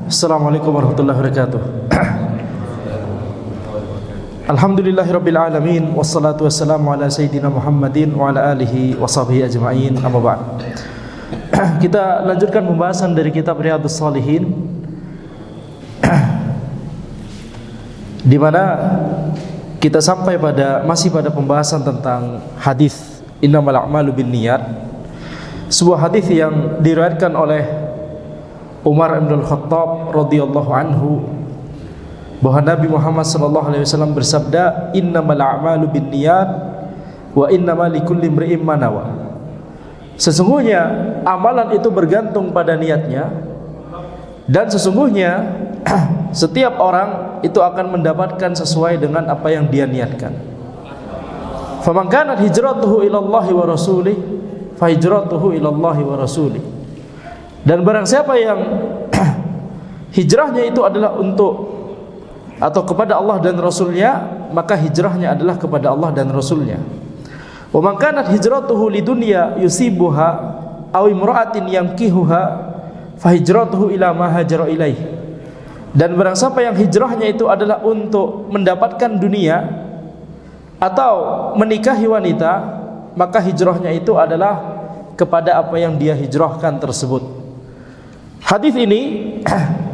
Assalamualaikum warahmatullahi wabarakatuh. Alhamdulillahirabbil alamin wassalatu wassalamu ala sayyidina Muhammadin wa ala alihi washabihi ajma'in. Amma ba'd. Kita lanjutkan pembahasan dari kitab Riyadhus Shalihin, di mana kita sampai masih pada pembahasan tentang hadis innamal a'malu binniyat, sebuah hadis yang diriwayatkan oleh Umar bin Al-Khattab radhiyallahu anhu, bahwa Nabi Muhammad sallallahu alaihi wasallam bersabda, innamal a'malu binniyat wa innamal likulli imri'in ma nawa. Sesungguhnya amalan itu bergantung pada niatnya, dan sesungguhnya setiap orang itu akan mendapatkan sesuai dengan apa yang dia niatkan. Faman kanat hijratuhu ila Allahi wa rasulih fa hijratuhu ila Allahi wa rasulih. Dan barang siapa yang hijrahnya itu adalah untuk atau kepada Allah dan Rasulnya, maka hijrahnya adalah kepada Allah dan Rasulnya. Wa man kanat hijratuhu lidunya yusibuha aw imra'atin yankihuha fa hijratuhu ila ma hajara ilaih. Dan barang siapa yang hijrahnya itu adalah untuk mendapatkan dunia atau menikahi wanita, maka hijrahnya itu adalah kepada apa yang dia hijrahkan tersebut. Hadis ini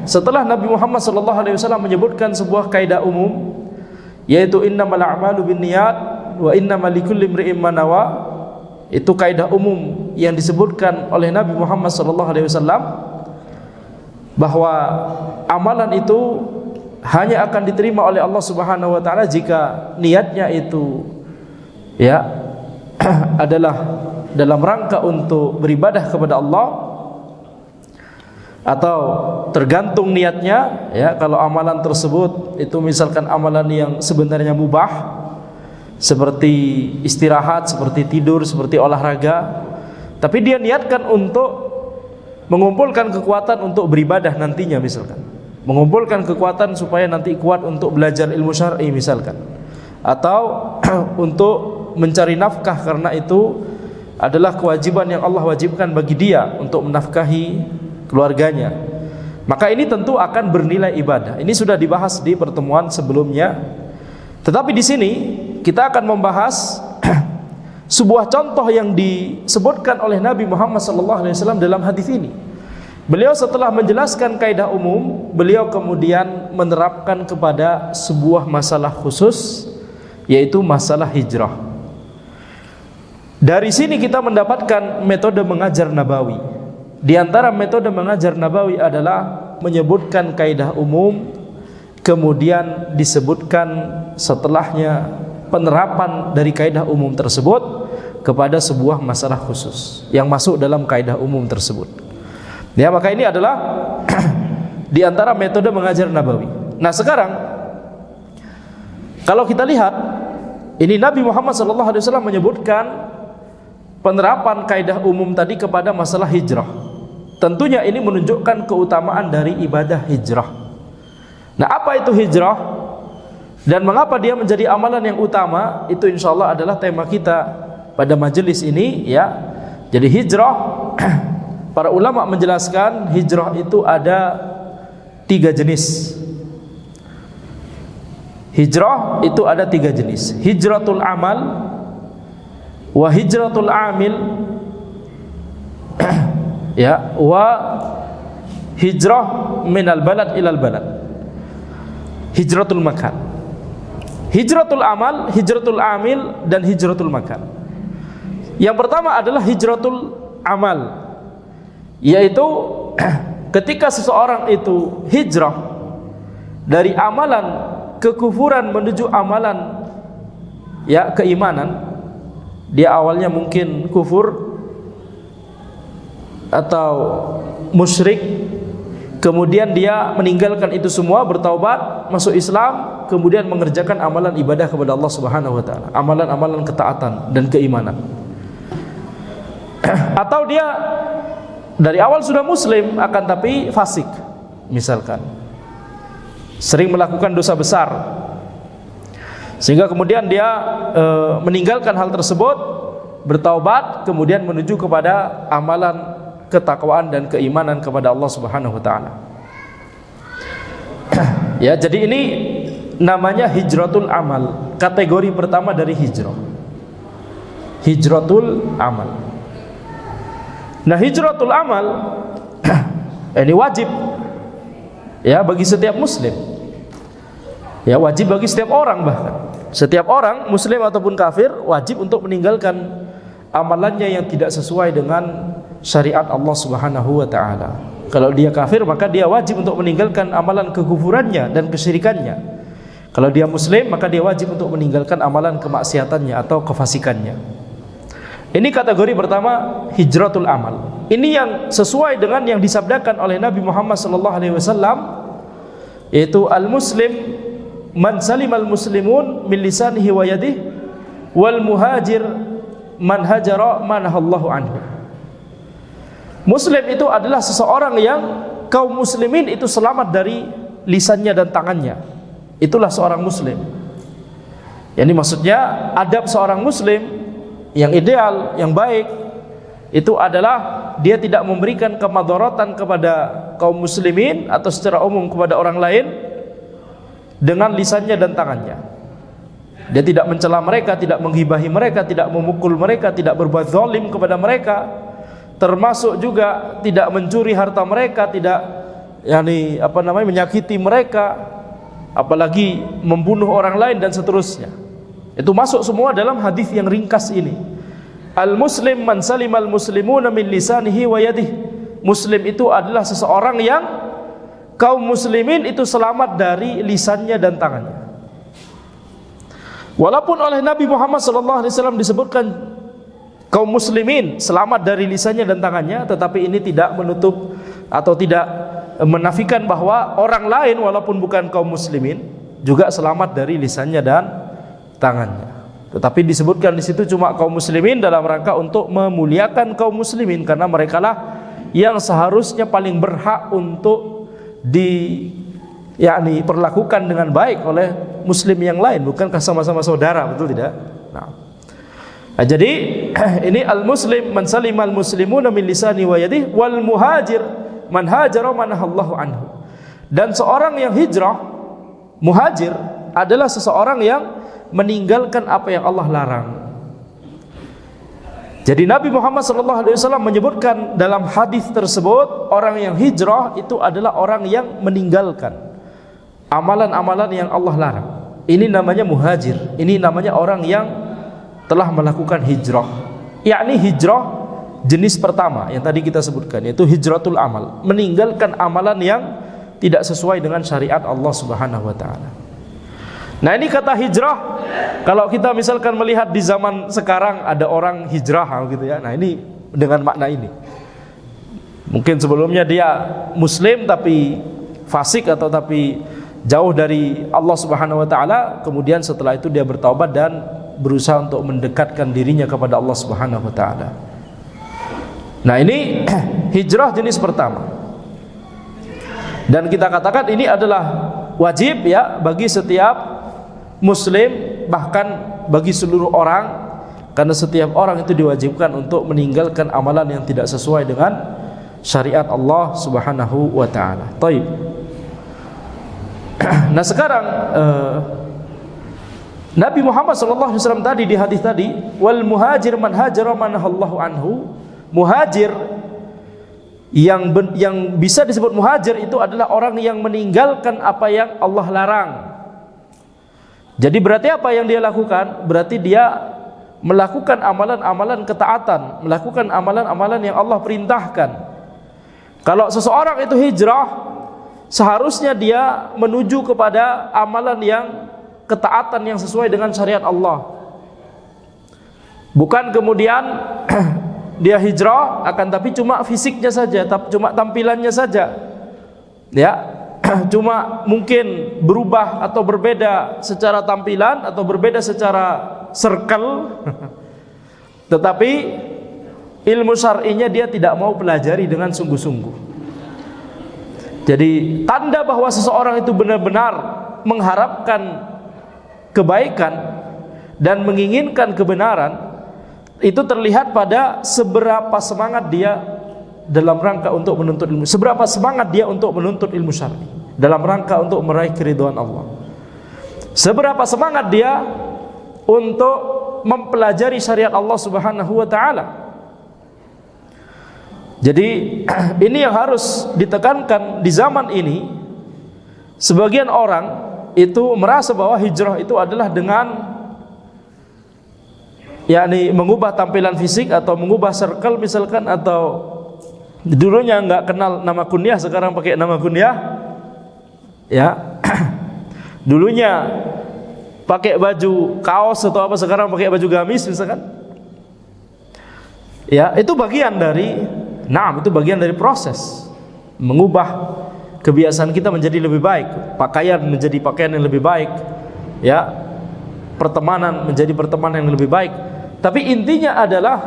setelah Nabi Muhammad SAW menyebutkan sebuah kaidah umum, yaitu innamal a'malu binniyat wa innamal likulli imri'in ma nawa. Itu kaidah umum yang disebutkan oleh Nabi Muhammad SAW, bahwa amalan itu hanya akan diterima oleh Allah Subhanahu wa taala jika niatnya itu adalah dalam rangka untuk beribadah kepada Allah, atau tergantung niatnya. Kalau amalan tersebut itu misalkan amalan yang sebenarnya mubah, seperti istirahat, seperti tidur, seperti olahraga, tapi dia niatkan untuk mengumpulkan kekuatan untuk beribadah nantinya, misalkan mengumpulkan kekuatan supaya nanti kuat untuk belajar ilmu syar'i misalkan, atau untuk mencari nafkah, karena itu adalah kewajiban yang Allah wajibkan bagi dia untuk menafkahi keluarganya, maka ini tentu akan bernilai ibadah. Ini sudah dibahas di pertemuan sebelumnya. Tetapi di sini kita akan membahas sebuah contoh yang disebutkan oleh Nabi Muhammad SAW dalam hadis ini. Beliau setelah menjelaskan kaidah umum, beliau kemudian menerapkan kepada sebuah masalah khusus, yaitu masalah hijrah. Dari sini kita mendapatkan metode mengajar Nabawi. Di antara metode mengajar Nabawi adalah menyebutkan kaidah umum, kemudian disebutkan setelahnya penerapan dari kaidah umum tersebut kepada sebuah masalah khusus yang masuk dalam kaidah umum tersebut. Maka ini adalah di antara metode mengajar Nabawi. Nah, sekarang kalau kita lihat, ini Nabi Muhammad SAW menyebutkan penerapan kaidah umum tadi kepada masalah hijrah. Tentunya ini menunjukkan keutamaan dari ibadah hijrah. Nah, apa itu hijrah dan mengapa dia menjadi amalan yang utama, itu insyaallah adalah tema kita pada majelis ini, Jadi hijrah, para ulama menjelaskan hijrah itu ada 3 jenis. Hijrah itu ada 3 jenis. Hijratul amal, wa hijratul amil, wa hijrah minal balad ilal balad. Hijratul makan, hijratul amal, hijratul amil, dan hijratul makan. Yang pertama adalah hijratul amal, yaitu ketika seseorang itu hijrah dari amalan kekufuran menuju amalan keimanan. Dia awalnya mungkin kufur atau musyrik, kemudian dia meninggalkan itu semua, bertaubat, masuk Islam, kemudian mengerjakan amalan ibadah kepada Allah Subhanahu wa taala, amalan-amalan ketaatan dan keimanan. Atau dia dari awal sudah muslim akan tapi fasik, misalkan sering melakukan dosa besar, sehingga kemudian dia meninggalkan hal tersebut, bertaubat, kemudian menuju kepada amalan ketakwaan dan keimanan kepada Allah Subhanahu wa taala. Ya, jadi ini namanya hijratul amal, kategori pertama dari hijrah. Hijratul amal. Nah, hijratul amal ini wajib ya bagi setiap muslim. Ya, wajib bagi setiap orang, bahkan setiap orang muslim ataupun kafir wajib untuk meninggalkan amalannya yang tidak sesuai dengan syariat Allah Subhanahu wa taala. Kalau dia kafir, maka dia wajib untuk meninggalkan amalan kekufurannya dan kesyirikannya. Kalau dia muslim, maka dia wajib untuk meninggalkan amalan kemaksiatannya atau kefasikannya. Ini kategori pertama, hijratul amal. Ini yang sesuai dengan yang disabdakan oleh Nabi Muhammad SAW, yaitu al-muslim man salimal muslimun min lisanihi wa yadihi, wal muhajir man hajara manahallahu anhu. Muslim itu adalah seseorang yang kaum muslimin itu selamat dari lisannya dan tangannya. Itulah seorang muslim. Yani maksudnya adab seorang muslim yang ideal, yang baik, itu adalah dia tidak memberikan kemadaratan kepada kaum muslimin atau secara umum kepada orang lain dengan lisannya dan tangannya. Dia tidak mencela mereka, tidak menghibahi mereka, tidak memukul mereka, tidak berbuat zalim kepada mereka, termasuk juga tidak mencuri harta mereka, tidak menyakiti mereka, apalagi membunuh orang lain dan seterusnya. Itu masuk semua dalam hadis yang ringkas ini. Al-muslim man salimal muslimuna min lisanihi wa yadihi. Muslim itu adalah seseorang yang kaum muslimin itu selamat dari lisannya dan tangannya. Walaupun oleh Nabi Muhammad SAW disebutkan kaum muslimin selamat dari lisannya dan tangannya, tetapi ini tidak menutup atau tidak menafikan bahwa orang lain walaupun bukan kaum muslimin juga selamat dari lisannya dan tangannya. Tetapi disebutkan di situ cuma kaum muslimin dalam rangka untuk memuliakan kaum muslimin, karena merekalah yang seharusnya paling berhak untuk perlakukan dengan baik oleh muslim yang lain, bukankah sama-sama saudara, betul tidak? Nah, jadi ini al-muslim man salimal muslimuna min lisani wa yadihi, wal muhajir man hajara manahallahu anhu. Dan seorang yang hijrah, muhajir, adalah seseorang yang meninggalkan apa yang Allah larang. Jadi Nabi Muhammad SAW menyebutkan dalam hadis tersebut, orang yang hijrah itu adalah orang yang meninggalkan amalan-amalan yang Allah larang. Ini namanya muhajir. Ini namanya orang yang telah melakukan hijrah. Yakni hijrah jenis pertama yang tadi kita sebutkan, yaitu hijratul amal, meninggalkan amalan yang tidak sesuai dengan syariat Allah Subhanahu wa taala. Nah, ini kata hijrah, kalau kita misalkan melihat di zaman sekarang ada orang hijrah gitu ya. Nah, ini dengan makna ini. Mungkin sebelumnya dia muslim tapi fasik atau tapi jauh dari Allah Subhanahu wa taala, kemudian setelah itu dia bertaubat dan berusaha untuk mendekatkan dirinya kepada Allah Subhanahu wa taala. Nah, ini hijrah jenis pertama. Dan kita katakan ini adalah wajib ya bagi setiap muslim, bahkan bagi seluruh orang, karena setiap orang itu diwajibkan untuk meninggalkan amalan yang tidak sesuai dengan syariat Allah Subhanahu wa taala. Baik. Nah, sekarang Nabi Muhammad SAW tadi di hadis tadi, wal muhajir man hajara manahallahu anhu. Muhajir yang bisa disebut muhajir itu adalah orang yang meninggalkan apa yang Allah larang. Jadi berarti apa yang dia lakukan? Berarti dia melakukan amalan-amalan ketaatan, melakukan amalan-amalan yang Allah perintahkan. Kalau seseorang itu hijrah, seharusnya dia menuju kepada amalan yang ketaatan yang sesuai dengan syariat Allah. Bukan kemudian dia hijrah akan tapi cuma fisiknya saja, cuma tampilannya saja. Ya. Cuma mungkin berubah atau berbeda secara tampilan atau berbeda secara circle, tetapi ilmu syar'inya dia tidak mau pelajari dengan sungguh-sungguh. Jadi tanda bahwa seseorang itu benar-benar mengharapkan kebaikan dan menginginkan kebenaran itu terlihat pada seberapa semangat dia dalam rangka untuk menuntut ilmu, seberapa semangat dia untuk menuntut ilmu syar'i. dalam rangka untuk meraih keridhaan Allah. Seberapa semangat dia untuk mempelajari syariat Allah Subhanahu wa taala. Jadi ini yang harus ditekankan di zaman ini. Sebagian orang itu merasa bahwa hijrah itu adalah dengan yakni mengubah tampilan fisik atau mengubah circle misalkan, atau dulunya nggak kenal nama kunyah sekarang pakai nama kunyah, ya. Dulunya pakai baju kaos atau apa sekarang pakai baju gamis misalkan, ya. Itu bagian dari itu bagian dari proses mengubah kebiasaan kita menjadi lebih baik, pakaian menjadi pakaian yang lebih baik, ya, pertemanan menjadi pertemanan yang lebih baik. Tapi intinya adalah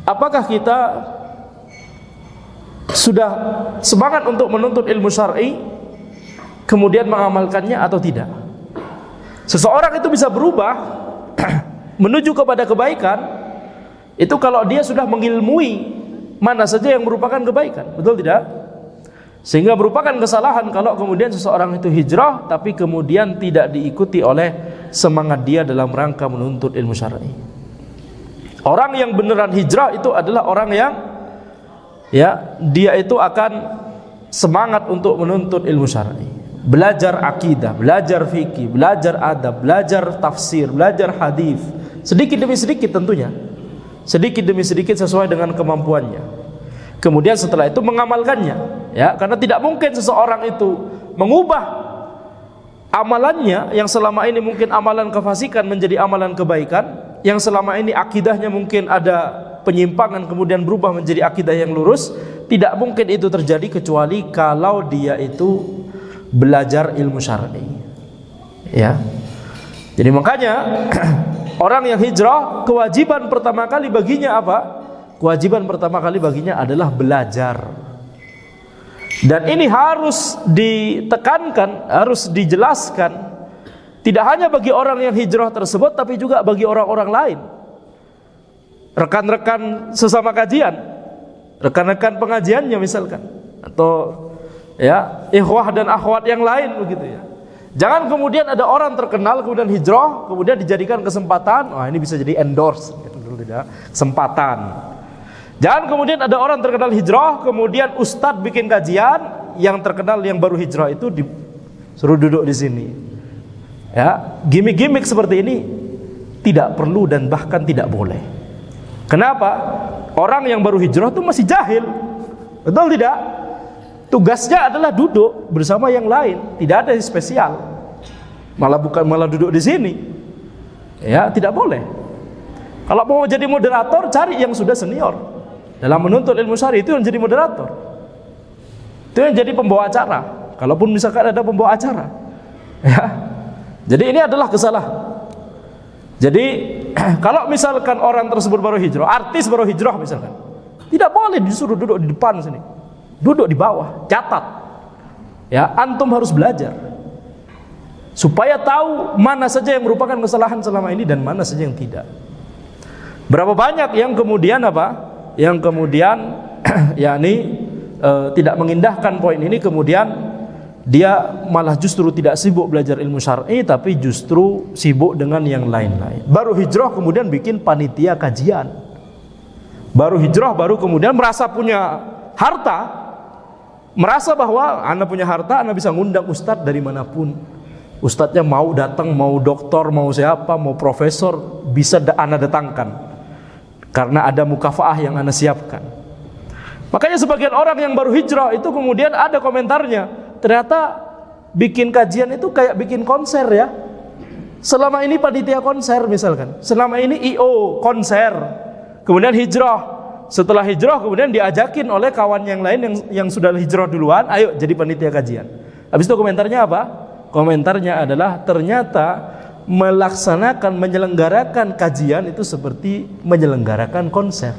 apakah kita sudah semangat untuk menuntut ilmu syar'i kemudian mengamalkannya atau tidak. Seseorang itu bisa berubah menuju kepada kebaikan itu kalau dia sudah mengilmui mana saja yang merupakan kebaikan, betul tidak? Sehingga merupakan kesalahan kalau kemudian seseorang itu hijrah tapi kemudian tidak diikuti oleh semangat dia dalam rangka menuntut ilmu syar'i. Orang yang beneran hijrah itu adalah orang yang, ya, dia itu akan semangat untuk menuntut ilmu syar'i, belajar akidah, belajar fikih, belajar adab, belajar tafsir, belajar hadis, sedikit demi sedikit tentunya, sedikit demi sedikit sesuai dengan kemampuannya. Kemudian setelah itu mengamalkannya, ya, karena tidak mungkin seseorang itu mengubah amalannya yang selama ini mungkin amalan kefasikan menjadi amalan kebaikan, yang selama ini akidahnya mungkin ada penyimpangan kemudian berubah menjadi akidah yang lurus. Tidak mungkin itu terjadi kecuali kalau dia itu belajar ilmu syar'i, ya. Jadi makanya orang yang hijrah, kewajiban pertama kali baginya apa? Kewajiban pertama kali baginya adalah belajar. Dan ini harus ditekankan, harus dijelaskan, tidak hanya bagi orang yang hijrah tersebut, tapi juga bagi orang-orang lain, rekan-rekan sesama kajian, rekan-rekan pengajiannya misalkan, atau, ya, ikhwah dan akhwat yang lain begitu, ya. Jangan kemudian ada orang terkenal kemudian hijrah, kemudian dijadikan kesempatan, wah ini bisa jadi endorse, gitu, tidak? Kesempatan. Jangan kemudian ada orang terkenal hijrah, kemudian ustadz bikin kajian, yang terkenal yang baru hijrah itu disuruh duduk di sini. Ya, gimmick-gimmick seperti ini tidak perlu dan bahkan tidak boleh. Kenapa? Orang yang baru hijrah itu masih jahil, betul tidak? Tugasnya adalah duduk bersama yang lain, tidak ada yang spesial. Malah duduk di sini. Ya, tidak boleh. Kalau mau jadi moderator, cari yang sudah senior. Dalam menuntut ilmu syar'i itu yang jadi moderator, itu yang jadi pembawa acara. Kalaupun misalkan ada pembawa acara, ya. Jadi ini adalah kesalahan. Jadi kalau misalkan orang tersebut baru hijrah, artis baru hijrah misalkan, tidak boleh disuruh duduk di depan sini, duduk di bawah, catat. Ya, antum harus belajar supaya tahu mana saja yang merupakan kesalahan selama ini dan mana saja yang tidak. Berapa banyak yang kemudian apa? Yang kemudian yakni tidak mengindahkan poin ini, kemudian dia malah justru tidak sibuk belajar ilmu syar'i tapi justru sibuk dengan yang lain-lain. Baru hijrah kemudian bikin panitia kajian. Baru hijrah baru kemudian merasa punya harta, merasa bahwa ana punya harta, ana bisa ngundang ustadz dari manapun. Ustadznya mau datang, mau doktor, mau siapa, mau profesor, bisa ana datangkan. Karena ada mukafaah yang ana siapkan. Makanya sebagian orang yang baru hijrah itu kemudian ada komentarnya, ternyata bikin kajian itu kayak bikin konser, ya. Selama ini panitia konser misalkan, selama ini IO konser, kemudian hijrah. Setelah hijrah kemudian diajakin oleh kawan yang lain yang sudah hijrah duluan, ayo jadi panitia kajian. Habis itu komentarnya apa? Komentarnya adalah ternyata menyelenggarakan kajian itu seperti menyelenggarakan konser.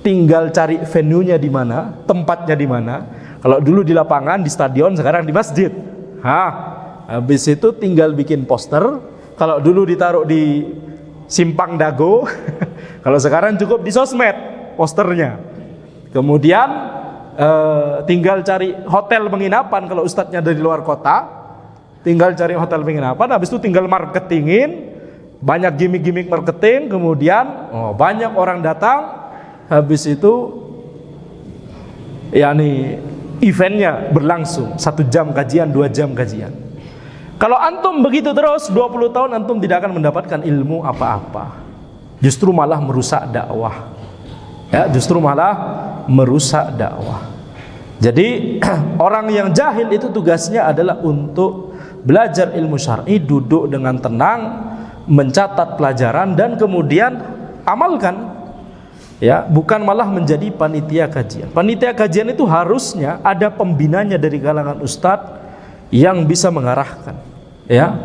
Tinggal cari venue-nya di mana, tempatnya di mana. Kalau dulu di lapangan, di stadion, sekarang di masjid. Habis itu tinggal bikin poster. Kalau dulu ditaruh di simpang dago, kalau sekarang cukup di sosmed posternya. Kemudian tinggal cari hotel penginapan kalau ustadznya dari luar kota, tinggal cari hotel penginapan, habis itu tinggal marketingin, banyak gimmick-gimmick marketing, kemudian banyak orang datang, habis itu yakni eventnya berlangsung 1 jam kajian, 2 jam kajian. Kalau antum begitu terus 20 tahun antum tidak akan mendapatkan ilmu apa-apa. Justru malah merusak dakwah. Ya, justru malah merusak dakwah. Jadi orang yang jahil itu tugasnya adalah untuk belajar ilmu syar'i, duduk dengan tenang, mencatat pelajaran dan kemudian amalkan. Ya, bukan malah menjadi panitia kajian. Panitia kajian itu harusnya ada pembinanya dari kalangan ustadz yang bisa mengarahkan. Ya,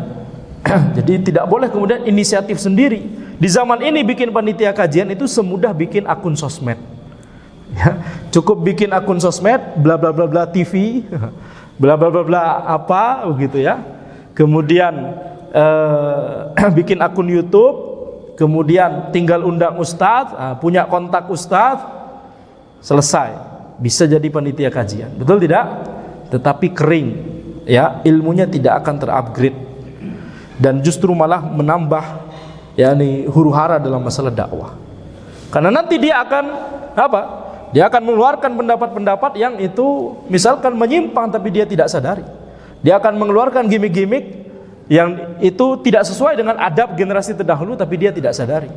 jadi tidak boleh kemudian inisiatif sendiri. Di zaman ini bikin panitia kajian itu semudah bikin akun sosmed. Ya, cukup bikin akun sosmed, bla bla bla bla TV, bla bla bla bla apa begitu ya. Kemudian bikin akun YouTube, kemudian tinggal undang ustadz, punya kontak ustadz, selesai, bisa jadi panitia kajian. Betul tidak? Tetapi kering, ya, ilmunya tidak akan terupgrade dan justru malah menambah yakni huru-hara dalam masalah dakwah. Karena nanti dia akan apa? Dia akan mengeluarkan pendapat-pendapat yang itu misalkan menyimpang tapi dia tidak sadari. Dia akan mengeluarkan gimmick-gimmick yang itu tidak sesuai dengan adab generasi terdahulu tapi dia tidak sadari.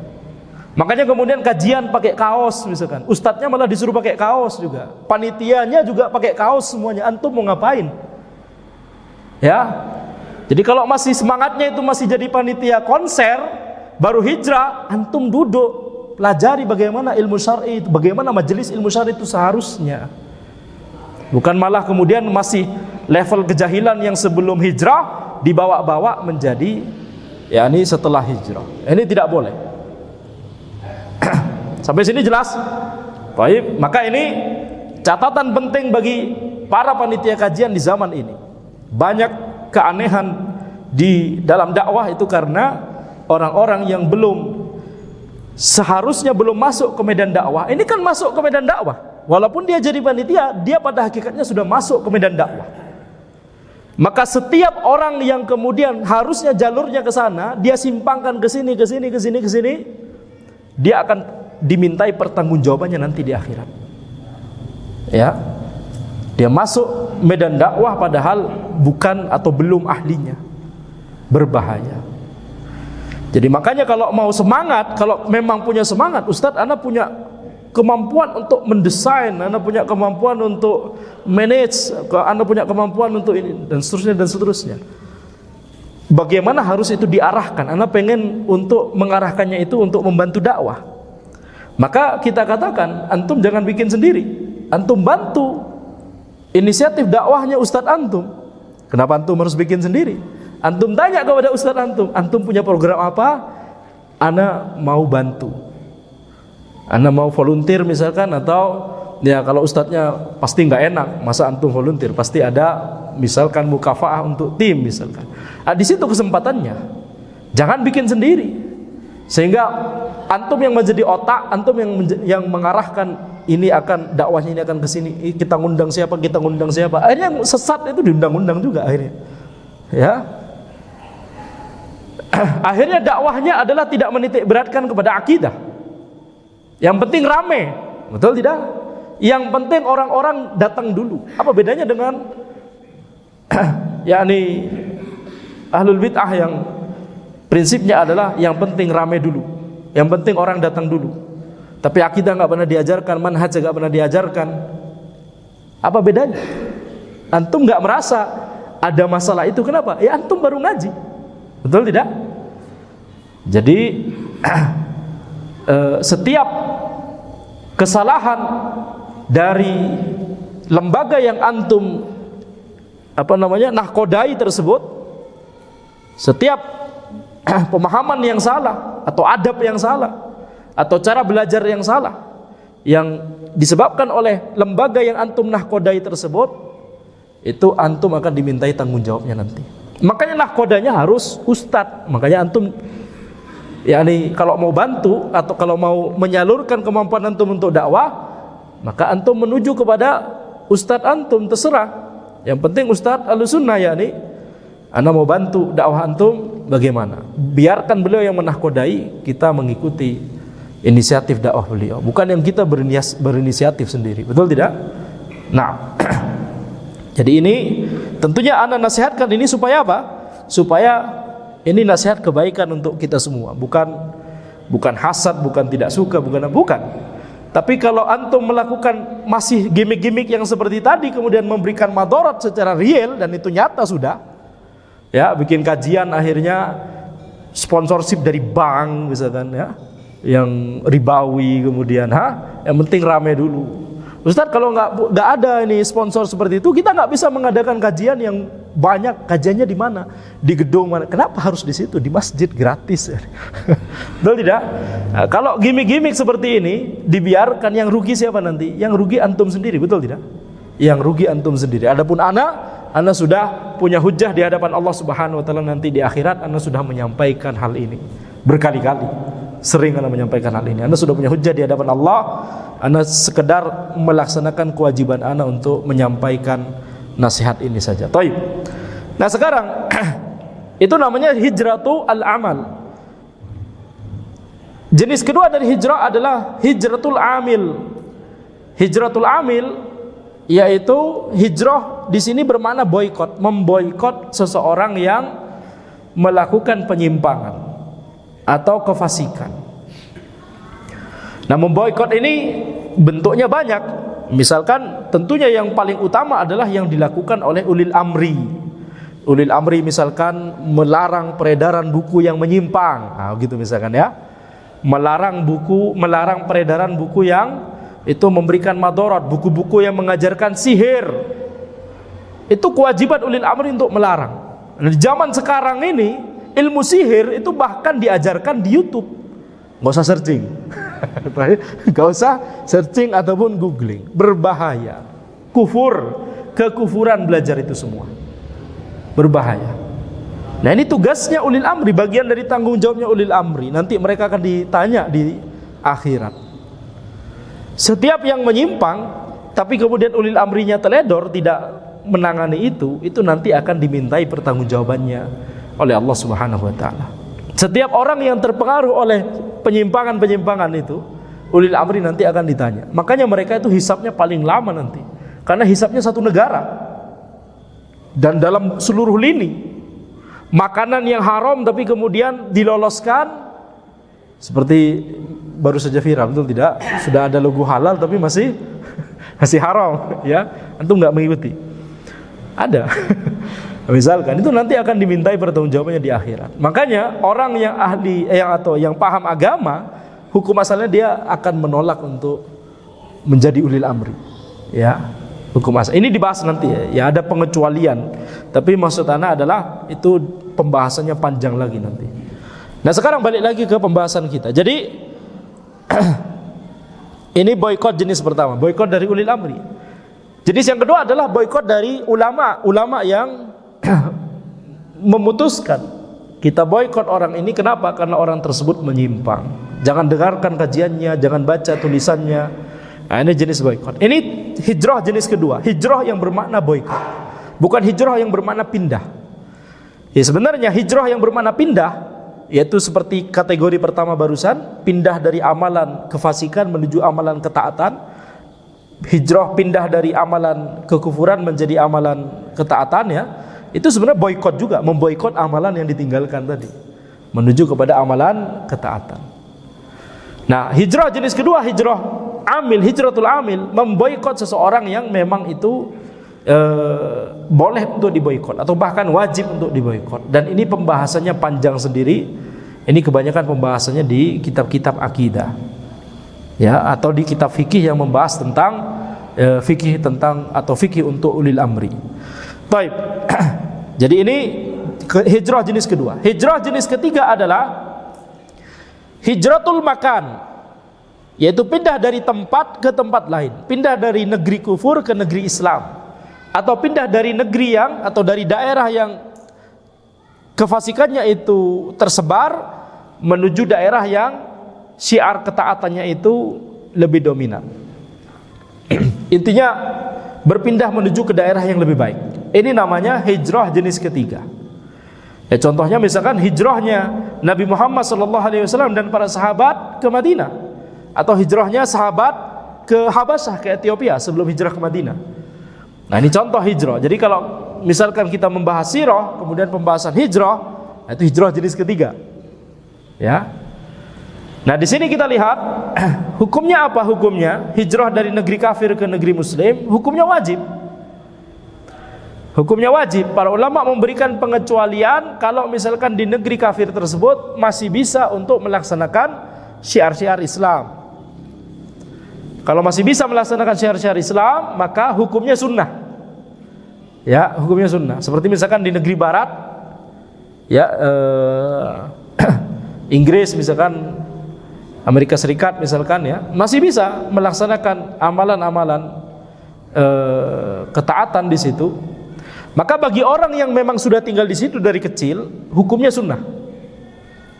Makanya kemudian kajian pakai kaos misalkan, ustadznya malah disuruh pakai kaos juga, panitianya juga pakai kaos semuanya. Antum mau ngapain? Ya, jadi kalau masih semangatnya itu masih jadi panitia konser baru hijrah, antum duduk pelajari bagaimana ilmu syar'i itu, bagaimana majelis ilmu syar'i itu seharusnya. Bukan malah kemudian masih level kejahilan yang sebelum hijrah dibawa-bawa menjadi yakni setelah hijrah. Ini tidak boleh. Sampai sini jelas? Baik, maka ini catatan penting bagi para panitia kajian di zaman ini. Banyak keanehan di dalam dakwah itu karena orang-orang yang seharusnya belum masuk ke medan dakwah. Ini kan masuk ke medan dakwah. Walaupun dia jadi panitia, dia pada hakikatnya sudah masuk ke medan dakwah. Maka setiap orang yang kemudian harusnya jalurnya ke sana, dia simpangkan ke sini, ke sini, ke sini, ke sini, dia akan dimintai pertanggungjawabannya nanti di akhirat. Ya, dia masuk medan dakwah padahal bukan atau belum ahlinya, berbahaya. Jadi makanya kalau mau semangat, kalau memang punya semangat, Ustadz, Anda punya kemampuan untuk mendesain, Anda punya kemampuan untuk manage, Anda punya kemampuan untuk ini dan seterusnya dan seterusnya. Bagaimana harus itu diarahkan? Anda pengen untuk mengarahkannya itu untuk membantu dakwah. Maka kita katakan, antum jangan bikin sendiri. Antum bantu inisiatif dakwahnya ustadz antum. Kenapa antum harus bikin sendiri? Antum tanya kepada ustadz antum punya program apa? Ana mau bantu. Anda mau volunteer misalkan, atau ya kalau ustadznya pasti nggak enak, masa antum volunteer, pasti ada misalkan mukafaah untuk tim misalkan. Di situ kesempatannya. Jangan bikin sendiri. Sehingga antum yang menjadi otak, antum yang mengarahkan ini akan dakwahnya ini akan ke sini, kita ngundang siapa, kita ngundang siapa. Akhirnya yang sesat itu diundang-undang juga akhirnya. Ya. Akhirnya dakwahnya adalah tidak menitik beratkan kepada akidah. Yang penting rame, betul tidak? Yang penting orang-orang datang dulu. Apa bedanya dengan yakni ahlul bid'ah yang prinsipnya adalah yang penting rame dulu, yang penting orang datang dulu. Tapi akidah nggak pernah diajarkan, manhaj nggak pernah diajarkan. Apa bedanya? Antum nggak merasa ada masalah itu, kenapa? Ya antum baru ngaji, betul tidak? Jadi setiap kesalahan dari lembaga yang antum nahkodai tersebut, setiap pemahaman yang salah atau adab yang salah atau cara belajar yang salah yang disebabkan oleh lembaga yang antum nahkodai tersebut, itu antum akan dimintai tanggung jawabnya nanti. Makanya nahkodanya harus ustadz. Makanya antum yakni kalau mau bantu atau kalau mau menyalurkan kemampuan antum untuk dakwah, maka antum menuju kepada ustadz antum terserah. Yang penting ustadz Ahlussunnah yakni ana mau bantu dakwah antum bagaimana? Biarkan beliau yang menahkodai, kita mengikuti inisiatif dakwah beliau, bukan yang kita berinisiatif sendiri. Betul tidak? Nah, jadi ini tentunya ana nasihatkan ini supaya apa? Supaya ini nasihat kebaikan untuk kita semua, bukan hasad, bukan tidak suka, bukan. Tapi kalau antum melakukan masih gimmick-gimmick yang seperti tadi, kemudian memberikan madarat secara real dan itu nyata sudah, ya, bikin kajian akhirnya sponsorship dari bank misalkan, ya, yang ribawi, kemudian yang penting rame dulu. Ustaz, kalau nggak ada ini sponsor seperti itu, kita nggak bisa mengadakan kajian yang banyak. Kajiannya di mana? Di gedung mana? Kenapa harus di situ? Di masjid gratis. Betul tidak? Nah, kalau gimmick-gimmick seperti ini dibiarkan, yang rugi siapa nanti? Yang rugi antum sendiri, betul tidak? Yang rugi antum sendiri. Adapun ana sudah punya hujjah di hadapan Allah Subhanahu wa taala nanti di akhirat. Ana sudah menyampaikan hal ini berkali-kali. Sering ana menyampaikan hal ini. Ana sudah punya hujjah di hadapan Allah. Ana sekedar melaksanakan kewajiban ana untuk menyampaikan nasihat ini saja. Taib. Nah, sekarang itu namanya hijratu al-amal. Jenis kedua dari hijrah adalah hijratul amil. Hijratul amil yaitu hijrah di sini bermakna boikot, memboikot seseorang yang melakukan penyimpangan atau kefasikan. Nah, memboikot ini bentuknya banyak. Misalkan tentunya yang paling utama adalah yang dilakukan oleh ulil amri. Ulil amri misalkan melarang peredaran buku yang menyimpang. Nah, gitu misalkan, ya. Melarang peredaran buku yang itu memberikan madarat, buku-buku yang mengajarkan sihir. Itu kewajiban ulil amri untuk melarang. Nah, di zaman sekarang ini ilmu sihir itu bahkan diajarkan di YouTube. Nggak usah searching. Nggak usah searching ataupun googling. Berbahaya. Kekufuran belajar itu semua berbahaya. Nah, ini tugasnya ulil amri, bagian dari tanggung jawabnya ulil amri. Nanti mereka akan ditanya di akhirat. Setiap yang menyimpang tapi kemudian ulil amrinya teledor, tidak menangani itu nanti akan dimintai pertanggungjawabannya oleh Allah Subhanahu wa taala. Setiap orang yang terpengaruh oleh penyimpangan-penyimpangan itu, ulil amri nanti akan ditanya. Makanya mereka itu hisabnya paling lama nanti, karena hisabnya satu negara dan dalam seluruh lini. Makanan yang haram tapi kemudian diloloskan, seperti baru saja viral, betul tidak? Sudah ada logo halal tapi masih haram, ya. Antum nggak mengikuti? Ada. Misalkan itu nanti akan dimintai pertanggungjawabannya di akhirat. Makanya orang yang ahli atau yang paham agama, hukum asalnya dia akan menolak untuk menjadi ulil amri. Ya, hukum asal. Ini dibahas nanti, ya. Ya, ada pengecualian. Tapi maksud ana adalah itu pembahasannya panjang lagi nanti. Nah, sekarang balik lagi ke pembahasan kita. Jadi ini boikot jenis pertama, boikot dari ulil amri. Jenis yang kedua adalah boikot dari ulama yang memutuskan kita boikot orang ini. Kenapa? Karena orang tersebut menyimpang. Jangan dengarkan kajiannya, jangan baca tulisannya. Nah, ini jenis boikot. Ini hijrah jenis kedua, hijrah yang bermakna boikot, bukan hijrah yang bermakna pindah. Ya, sebenarnya hijrah yang bermakna pindah yaitu seperti kategori pertama barusan, pindah dari amalan kefasikan menuju amalan ketaatan. Hijrah pindah dari amalan kekufuran menjadi amalan ketaatan, ya. Itu sebenarnya boikot juga, memboikot amalan yang ditinggalkan tadi menuju kepada amalan ketaatan. Nah, hijrah jenis kedua, hijrah amil, hijratul amil, memboikot seseorang yang memang itu boleh untuk diboikot atau bahkan wajib untuk diboikot. Dan ini pembahasannya panjang sendiri. Ini kebanyakan pembahasannya di kitab-kitab akidah, ya, atau di kitab fikih yang membahas tentang fikih tentang atau fikih untuk ulil amri. Baik. Jadi ini hijrah jenis kedua. Hijrah jenis ketiga adalah hijratul makan, yaitu pindah dari tempat ke tempat lain, pindah dari negeri kufur ke negeri Islam, atau pindah dari negeri yang atau dari daerah yang kefasikannya itu tersebar menuju daerah yang syiar ketaatannya itu lebih dominan. Intinya berpindah menuju ke daerah yang lebih baik. Ini namanya hijrah jenis ketiga. Ya, contohnya misalkan hijrahnya Nabi Muhammad SAW dan para sahabat ke Madinah, atau hijrahnya sahabat ke Habasyah, ke Ethiopia sebelum hijrah ke Madinah. Nah, ini contoh hijrah. Jadi kalau misalkan kita membahas sirah, kemudian pembahasan hijrah, itu hijrah jenis ketiga. Ya. Nah, di sini kita lihat hukumnya apa? Hukumnya hijrah dari negeri kafir ke negeri muslim, hukumnya wajib. Hukumnya wajib. Para ulama memberikan pengecualian kalau misalkan di negeri kafir tersebut masih bisa untuk melaksanakan syiar-syiar Islam. Kalau masih bisa melaksanakan syiar-syiar Islam, maka hukumnya sunnah. Ya, hukumnya sunnah. Seperti misalkan di negeri barat, ya, Inggris misalkan, Amerika Serikat misalkan, ya, masih bisa melaksanakan amalan-amalan ketaatan di situ. Maka bagi orang yang memang sudah tinggal di situ dari kecil, hukumnya sunnah.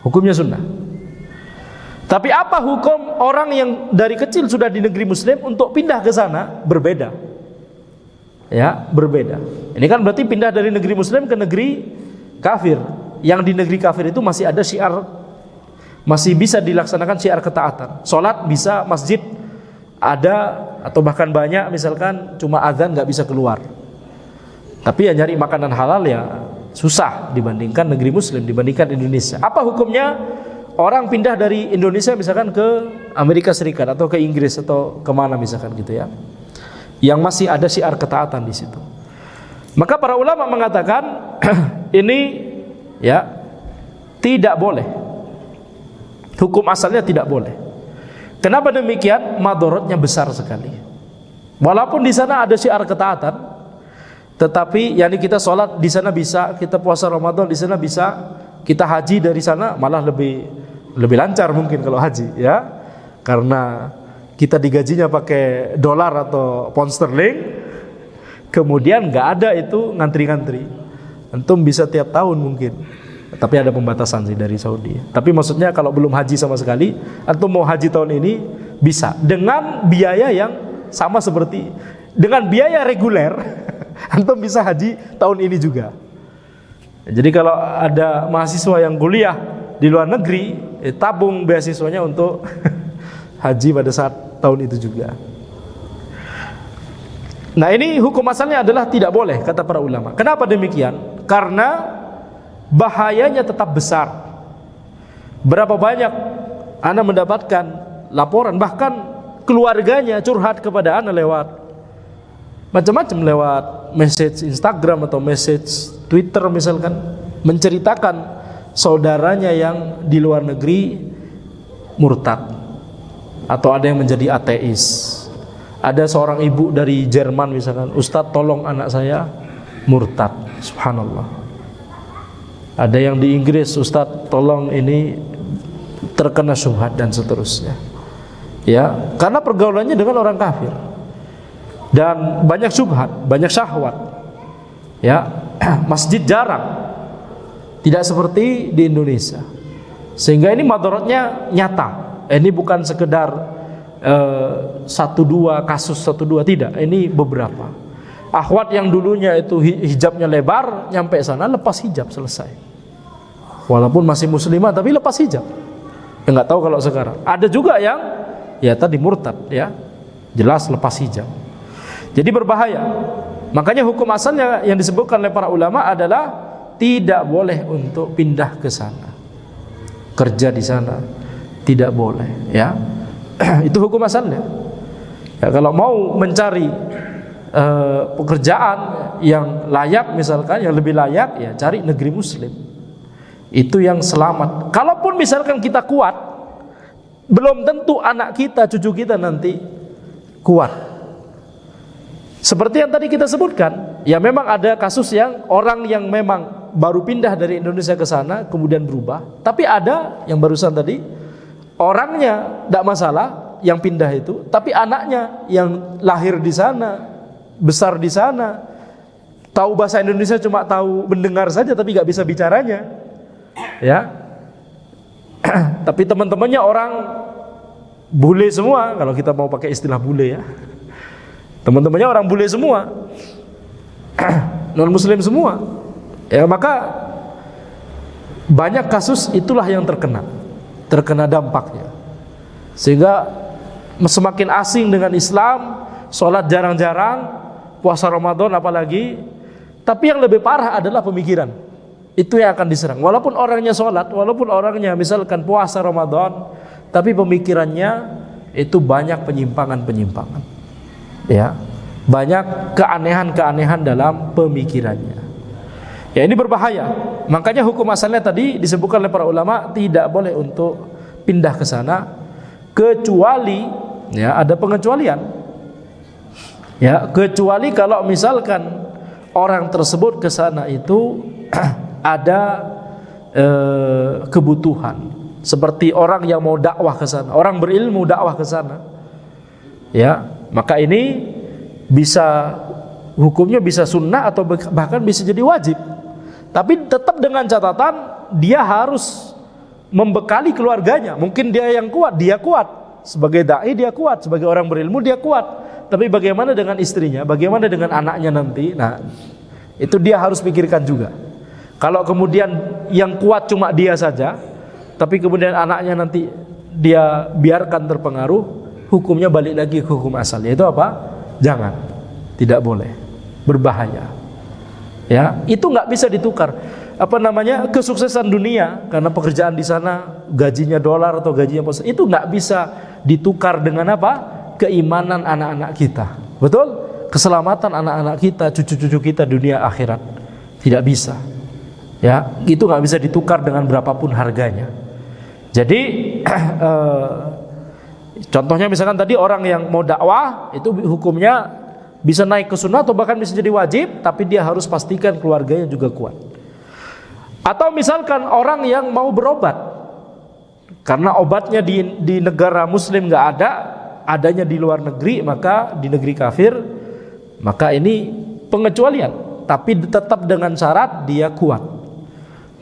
Hukumnya sunnah. Tapi apa hukum orang yang dari kecil sudah di negeri muslim untuk pindah ke sana? Berbeda. Ya, berbeda. Ini kan berarti pindah dari negeri muslim ke negeri kafir. Yang di negeri kafir itu masih ada syiar, masih bisa dilaksanakan syiar ketaatan. Salat bisa, masjid ada atau bahkan banyak, misalkan cuma azan nggak bisa keluar. Tapi ya nyari makanan halal ya susah dibandingkan negeri muslim, dibandingkan Indonesia. Apa hukumnya orang pindah dari Indonesia misalkan ke Amerika Serikat atau ke Inggris atau kemana misalkan gitu ya, yang masih ada syiar ketaatan di situ? Maka para ulama mengatakan ini ya tidak boleh. Hukum asalnya tidak boleh. Kenapa demikian? Madorotnya besar sekali. Walaupun di sana ada syiar ketaatan, tetapi yakni kita sholat di sana bisa, kita puasa Ramadan di sana bisa, kita haji dari sana malah lebih lancar mungkin kalau haji, ya, karena kita digajinya pakai dolar atau pound sterling, kemudian nggak ada itu ngantri-ngantri. Antum bisa tiap tahun mungkin, tapi ada pembatasan sih dari Saudi. Tapi maksudnya kalau belum haji sama sekali, antum mau haji tahun ini bisa dengan biaya yang sama seperti dengan biaya reguler. Antum bisa haji tahun ini juga. Jadi kalau ada mahasiswa yang kuliah di luar negeri, tabung beasiswanya untuk haji pada saat tahun itu juga. Nah, ini hukum asalnya adalah tidak boleh, kata para ulama. Kenapa demikian? Karena bahayanya tetap besar. Berapa banyak Anda mendapatkan laporan, bahkan keluarganya curhat kepada Anda lewat macam-macam, lewat message Instagram atau message Twitter misalkan, menceritakan saudaranya yang di luar negeri murtad atau ada yang menjadi ateis. Ada seorang ibu dari Jerman misalkan, Ustadz tolong anak saya murtad, subhanallah. Ada yang di Inggris, Ustadz tolong ini terkena syubhat dan seterusnya. Ya, karena pergaulannya dengan orang kafir. Dan banyak syubhat, banyak syahwat. Ya, masjid jarang. Tidak seperti di Indonesia. Sehingga ini madaratnya nyata. Ini bukan sekedar satu dua kasus, satu dua, tidak. Ini beberapa. Akhwat yang dulunya itu hijabnya lebar, nyampe sana lepas hijab, selesai. Walaupun masih muslimah tapi lepas hijab. Enggak tahu kalau sekarang. Ada juga yang ya tadi murtad, ya. Jelas lepas hijab. Jadi berbahaya. Makanya hukum asalnya yang disebutkan oleh para ulama adalah tidak boleh untuk pindah ke sana, kerja di sana, tidak boleh, ya. Itu hukum asalnya. Ya, kalau mau mencari pekerjaan yang layak, misalkan yang lebih layak, ya cari negeri muslim. Itu yang selamat. Kalaupun misalkan kita kuat, belum tentu anak kita, cucu kita nanti kuat. Seperti yang tadi kita sebutkan, ya memang ada kasus yang orang yang memang baru pindah dari Indonesia ke sana kemudian berubah. Tapi ada yang barusan tadi, orangnya tidak masalah yang pindah itu, tapi anaknya yang lahir di sana, besar di sana, tahu bahasa Indonesia cuma tahu mendengar saja tapi nggak bisa bicaranya, ya. Tapi teman-temannya orang bule semua, kalau kita mau pakai istilah bule, ya. teman-temannya orang bule semua, non muslim semua. Ya, maka banyak kasus itulah yang terkena dampaknya. Sehingga semakin asing dengan Islam, sholat jarang-jarang, puasa Ramadan apalagi. Tapi yang lebih parah adalah pemikiran. Itu yang akan diserang. Walaupun orangnya sholat, walaupun orangnya misalkan puasa Ramadan, tapi pemikirannya itu banyak penyimpangan-penyimpangan. Ya, banyak keanehan-keanehan dalam pemikirannya. Ya, ini berbahaya. Makanya hukum asalnya tadi disebutkan oleh para ulama tidak boleh untuk pindah ke sana, kecuali ya ada pengecualian. Ya, kecuali kalau misalkan orang tersebut ke sana itu ada kebutuhan, seperti orang yang mau dakwah ke sana, orang berilmu dakwah ke sana. Ya, maka ini bisa hukumnya bisa sunnah atau bahkan bisa jadi wajib. Tapi tetap dengan catatan dia harus membekali keluarganya. Mungkin dia yang kuat, dia kuat sebagai dai, dia kuat sebagai orang berilmu, dia kuat. Tapi bagaimana dengan istrinya, bagaimana dengan anaknya nanti? Nah, itu dia harus pikirkan juga. Kalau kemudian yang kuat cuma dia saja, tapi kemudian anaknya nanti dia biarkan terpengaruh, hukumnya balik lagi ke hukum asal, yaitu apa? Jangan, tidak boleh, berbahaya. Ya, itu nggak bisa ditukar. Apa namanya, kesuksesan dunia karena pekerjaan di sana gajinya dolar atau gajinya peso, itu nggak bisa ditukar dengan apa? Keimanan anak-anak kita, betul? Keselamatan anak-anak kita, cucu-cucu kita dunia akhirat, tidak bisa. Ya, itu nggak bisa ditukar dengan berapapun harganya. Jadi contohnya misalkan tadi orang yang mau dakwah itu hukumnya bisa naik ke sunnah atau bahkan bisa jadi wajib, tapi dia harus pastikan keluarganya juga kuat. Atau misalkan orang yang mau berobat karena obatnya di negara muslim nggak ada, adanya di luar negeri, maka di negeri kafir, maka ini pengecualian, tapi tetap dengan syarat dia kuat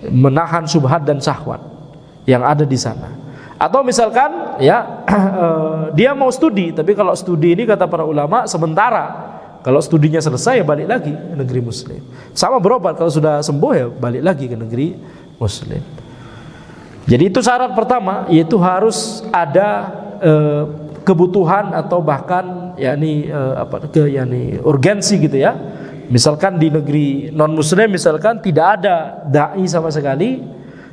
menahan syubhat dan syahwat yang ada di sana. Atau misalkan ya dia mau studi, tapi kalau studi ini kata para ulama sementara, kalau studinya selesai ya balik lagi ke negeri muslim. Sama berobat, kalau sudah sembuh ya balik lagi ke negeri muslim. Jadi itu syarat pertama, yaitu harus ada kebutuhan atau bahkan yakni urgensi gitu ya. Misalkan di negeri non muslim misalkan tidak ada dai sama sekali,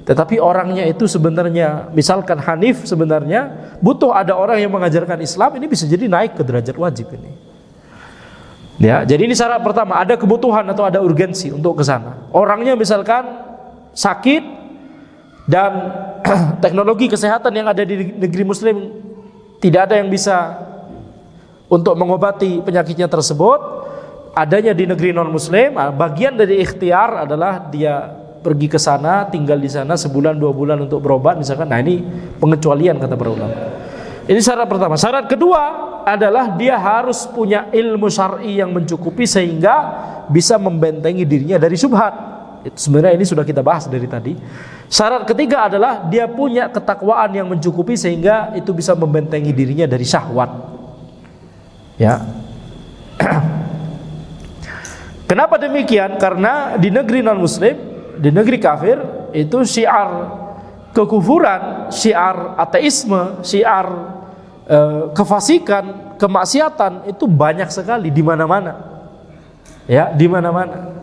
tetapi orangnya itu sebenarnya misalkan hanif, sebenarnya butuh ada orang yang mengajarkan Islam, ini bisa jadi naik ke derajat wajib ini. Ya, jadi ini syarat pertama, ada kebutuhan atau ada urgensi untuk ke sana. Orangnya misalkan sakit dan teknologi kesehatan yang ada di negeri muslim tidak ada yang bisa untuk mengobati penyakitnya tersebut, adanya di negeri non muslim. Bagian dari ikhtiar adalah dia pergi ke sana, tinggal di sana sebulan 2 bulan untuk berobat misalkan. Nah, ini pengecualian kata para ulama. Ini syarat pertama. Syarat kedua adalah dia harus punya ilmu syar'i yang mencukupi sehingga bisa membentengi dirinya dari syubhat. Itu sebenarnya ini sudah kita bahas dari tadi. Syarat ketiga adalah dia punya ketakwaan yang mencukupi sehingga itu bisa membentengi dirinya dari syahwat. Ya. Kenapa demikian? Karena di negeri non muslim, di negeri kafir itu syiar kekufuran, syiar ateisme, syiar kefasikan, kemaksiatan itu banyak sekali di mana-mana. Ya, di mana-mana.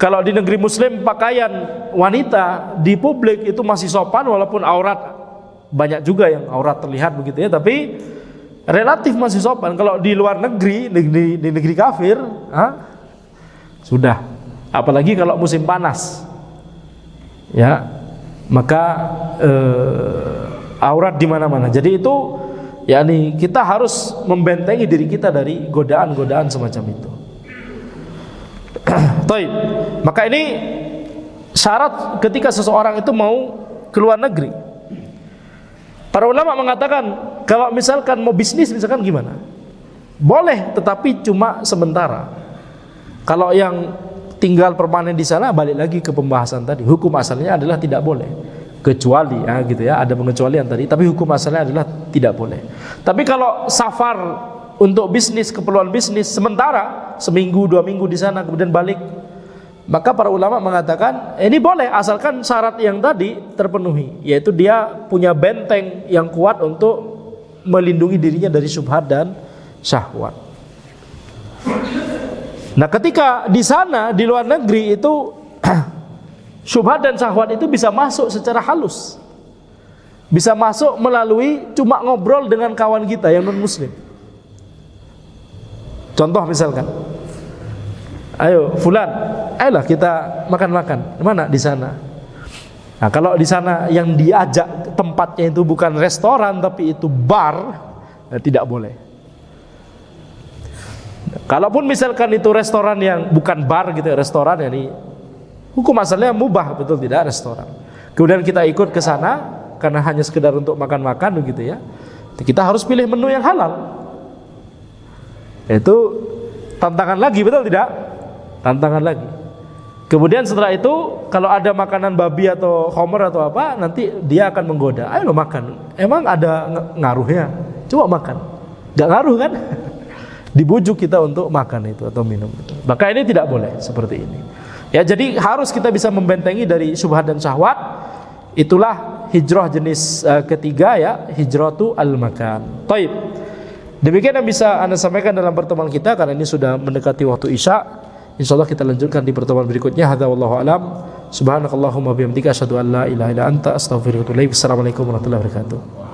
Kalau di negeri muslim pakaian wanita di publik itu masih sopan walaupun aurat, banyak juga yang aurat terlihat begitu ya, tapi relatif masih sopan. Kalau di luar negeri, di negeri kafir, sudah. Apalagi kalau musim panas, ya, maka aurat di mana-mana. Jadi itu, yakni kita harus membentengi diri kita dari godaan-godaan semacam itu. Baik, maka ini syarat ketika seseorang itu mau keluar negeri. Para ulama mengatakan kalau misalkan mau bisnis misalkan gimana? Boleh, tetapi cuma sementara. Kalau yang tinggal permanen di sana balik lagi ke pembahasan tadi. Hukum asalnya adalah tidak boleh. Kecuali ya gitu ya, ada pengecualian tadi, tapi hukum asalnya adalah tidak boleh. Tapi kalau safar untuk bisnis, keperluan bisnis sementara, seminggu 2 minggu di sana kemudian balik, maka para ulama mengatakan ini boleh asalkan syarat yang tadi terpenuhi, yaitu dia punya benteng yang kuat untuk melindungi dirinya dari syubhat dan syahwat. Nah, ketika di sana di luar negeri itu syubhat dan syahwat itu bisa masuk secara halus, bisa masuk melalui cuma ngobrol dengan kawan kita yang non muslim. Contoh misalkan, ayo fulan, ayolah kita makan-makan. Mana? Di sana. Nah, kalau di sana yang diajak tempatnya itu bukan restoran tapi itu bar, tidak boleh. Kalaupun misalkan itu restoran yang bukan bar gitu, restoran ini hukum asalnya mubah, betul tidak, restoran. Kemudian kita ikut ke sana karena hanya sekedar untuk makan-makan begitu ya. Kita harus pilih menu yang halal. Itu tantangan lagi, betul tidak? Tantangan lagi. Kemudian setelah itu kalau ada makanan babi atau khamr atau apa, nanti dia akan menggoda. Ayo lo makan. Emang ada ngaruhnya? Coba makan. Gak ngaruh kan? Dibujuk kita untuk makan itu atau minum itu. Maka ini tidak boleh seperti ini. Ya, jadi harus kita bisa membentengi dari syubhat dan syahwat. Itulah hijrah jenis ketiga ya, hijratu al-makan. Taib. Demikian yang bisa Anda sampaikan dalam pertemuan kita karena ini sudah mendekati waktu Isya. Insyaallah kita lanjutkan di pertemuan berikutnya. Hadza wallahu alam. Subhanakallahumma bihamdika asyhadu an la ilaha illa anta astaghfiruka wa atubu ilaik. Assalamualaikum warahmatullahi wabarakatuh.